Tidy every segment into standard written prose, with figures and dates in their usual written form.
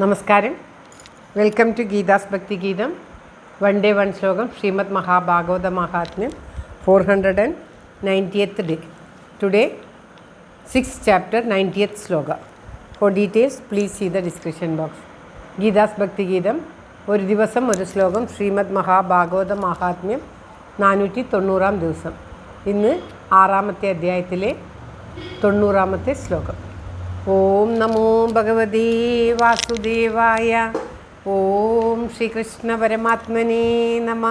നമസ്കാരം. Welcome to Geetha's ഭക്തി ഗീതം. വൺ ഡേ വൺ ശ്ലോകം. ശ്രീമദ് മഹാഭാഗവത മഹാത്മ്യം 490th day. Today 6th chapter 90th Shloka. For details please see the description box. Geetha's ഭക്തി ഗീതം ഒരു ദിവസം ഒരു ശ്ലോകം. ശ്രീമദ് മഹാഭാഗവത മഹാത്മ്യം 490-ാം ദിവസം. ഇന്ന് 6ാമത്തെ അധ്യായത്തിലെ 90ാമത്തെ ശ്ലോകം. ഓം നമോ ഭഗവതേ വാസുദേവായ. ഓം ശ്രീകൃഷ്ണ പരമാത്മനേ നമ.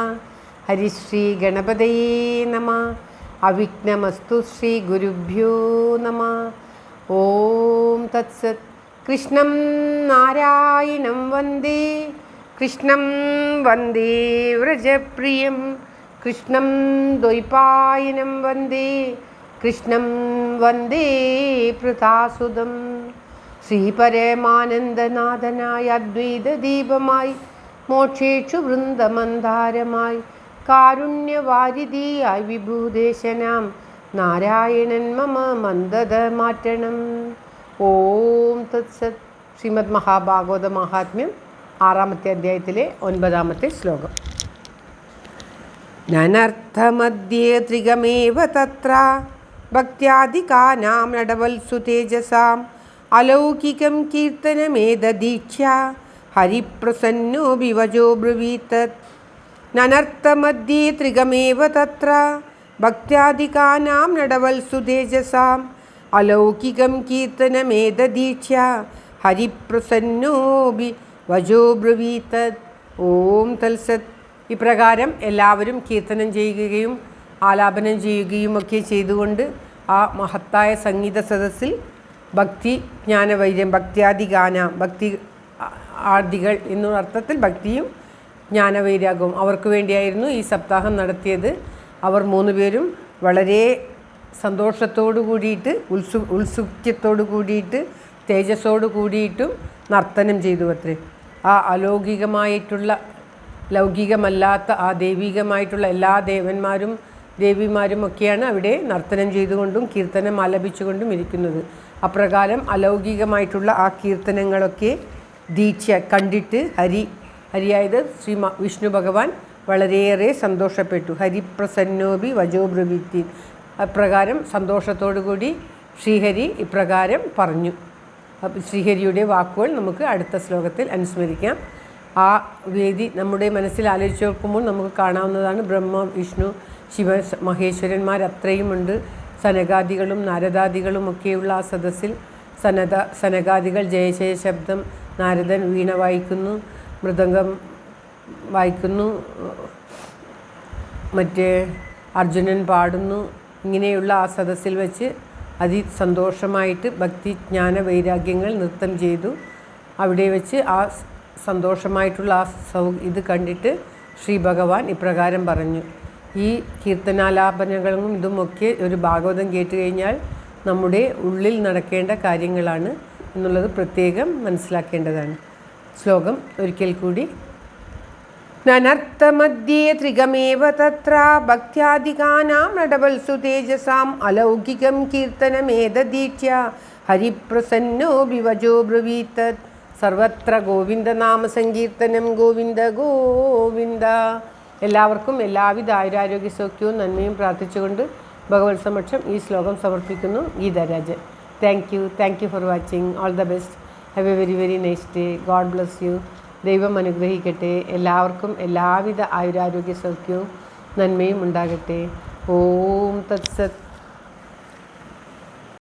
ഹരിശ്രീ ഗണപതയേ നമ. അവിഘ്നമസ്തു ശ്രീ ഗുരുഭ്യോ നമ. ഓം തത്സത്. കൃഷ്ണം നാരായണം വന്ദേ. കൃഷ്ണം വന്ദേ വ്രജപ്രിയം. കൃഷ്ണം ദ്വൈപായനം വന്ദേ. കൃഷ്ണം വന്ദേ പൃഥാസുതം. ശ്രീപരമാനന്ദനാഥനായ അദ്വൈതദീപമായി മോക്ഷേക്ഷു വൃന്ദമന്ധാരമായി കാരുണ്യവാരിധിയായി വിഭൂദേശനാം നാരായണൻ മമ മന്ദത മാറ്റണം. ഓം തത്സത്. ശ്രീമദ് മഹാഭാഗവത മഹാത്മ്യം 6ാമത്തെ അധ്യായത്തിലെ 9ാമത്തെ ശ്ലോകം. നനർത്ഥമധ്യേ ത്രികമേവ തത്ര ഭക്ത്യാദികാനാം നടവത്സു തേജസാം അലൗകികം കീർത്തനമേതദീക്ഷ്യ ഹരിപ്രസന്നോ വിവജോ ബ്രവീതത്. നനർത്ഥമധ്യേ ത്രികമേവ തത്ര ഭക്ത്യാദികാനാം നടവത്സു തേജസാം അലൗകികം കീർത്തനമേതദീക്ഷ്യ ഹരിപ്രസന്നോ വിവജോ ബ്രവീതത്. ഓം തത്സത്. ഇപ്രകാരം എല്ലാവരും കീർത്തനം ചെയ്യുകയും ആലാപനം ചെയ്യുകയുമൊക്കെ ചെയ്തുകൊണ്ട് ആ മഹത്തായ സംഗീത സദസ്സിൽ ഭക്തി ജ്ഞാനവൈര്യം ഭക്ത്യാദിഗാന ഭക്തി ആദികൾ എന്നുള്ള അർത്ഥത്തിൽ ഭക്തിയും ജ്ഞാനവൈരാഗവും അവർക്ക് വേണ്ടിയായിരുന്നു ഈ സപ്താഹം നടത്തിയത്. അവർ 3 പേരും വളരെ സന്തോഷത്തോടു കൂടിയിട്ട് ഉത്സുക്യത്തോടു കൂടിയിട്ട് തേജസ്സോടു കൂടിയിട്ടും നർത്തനം ചെയ്തു അത്രേ. ആ അലൗകികമായിട്ടുള്ള ലൗകികമല്ലാത്ത ആ ദൈവികമായിട്ടുള്ള എല്ലാ ദേവന്മാരും ദേവിമാരും ഒക്കെയാണ് അവിടെ നർത്തനം ചെയ്തുകൊണ്ടും കീർത്തനം ആലപിച്ചുകൊണ്ടും ഇരിക്കുന്നത്. അപ്രകാരം അലൗകികമായിട്ടുള്ള ആ കീർത്തനങ്ങളൊക്കെ ദീക്ഷ കണ്ടിട്ട് ഹരിയായത് ശ്രീ വിഷ്ണു ഭഗവാൻ വളരെയേറെ സന്തോഷപ്പെട്ടു. ഹരിപ്രസന്നോബി വജോബ്രവീത്തി. അപ്രകാരം സന്തോഷത്തോടു കൂടി ശ്രീഹരി ഇപ്രകാരം പറഞ്ഞു. ശ്രീഹരിയുടെ വാക്കുകൾ നമുക്ക് അടുത്ത ശ്ലോകത്തിൽ അനുസ്മരിക്കാം. ആ വേദി നമ്മുടെ മനസ്സിൽ ആലോചിച്ച് നോക്കുമ്പോൾ നമുക്ക് കാണാവുന്നതാണ്. ബ്രഹ്മ വിഷ്ണു ശിവ മഹേശ്വരന്മാർ അത്രയുമുണ്ട്. സനകാദികളും നാരദാദികളും ഒക്കെയുള്ള ആ സദസ്സിൽ സനകാദികൾ ജയജയ ശബ്ദം, നാരദൻ വീണ വായിക്കുന്നു, മൃദംഗം വായിക്കുന്നു, മറ്റേ അർജുനൻ പാടുന്നു. ഇങ്ങനെയുള്ള ആ സദസ്സിൽ വെച്ച് അതിസന്തോഷമായിട്ട് ഭക്തി ജ്ഞാന വൈരാഗ്യങ്ങൾ നൃത്തം ചെയ്തു. അവിടെ വെച്ച് ആ സന്തോഷമായിട്ടുള്ള ആ ഇത് കണ്ടിട്ട് ശ്രീ ഭഗവാൻ ഇപ്രകാരം പറഞ്ഞു. ഈ കീർത്തനാലാപനകളും ഇതുമൊക്കെ ഒരു ഭാഗവതം കേട്ട് കഴിഞ്ഞാൽ നമ്മുടെ ഉള്ളിൽ നടക്കേണ്ട കാര്യങ്ങളാണ് എന്നുള്ളത് പ്രത്യേകം മനസ്സിലാക്കേണ്ടതാണ്. ശ്ലോകം ഒരിക്കൽ കൂടി. നനർത്ഥമധ്യേ ത്രികമേവ തത്ര ഭക്ത്യാദികാനാം നടവത്സു തേജസാം അലൗകികം കീർത്തനമേതദീക്ഷ്യ ഹരിപ്രസന്നോ വിവജോ ബ്രവീതത്. സർവത്ര ഗോവിന്ദനാമ സങ്കീർത്തനം. ഗോവിന്ദ ഗോവിന്ദ. എല്ലാവർക്കും എല്ലാവിധ ആയുരാരോഗ്യ സൗഖ്യവും നന്മയും പ്രാർത്ഥിച്ചുകൊണ്ട് ഭഗവത് സമക്ഷം ഈ ശ്ലോകം സമർപ്പിക്കുന്നു. Geetha Rajan. Thank you for watching. All the best. Have A very very nice day. God bless you. ദൈവം അനുഗ്രഹിക്കട്ടെ. എല്ലാവർക്കും എല്ലാവിധ ആയുരാരോഗ്യ സൗഖ്യവും നന്മയും ഉണ്ടാകട്ടെ. ഓം തത്സത്.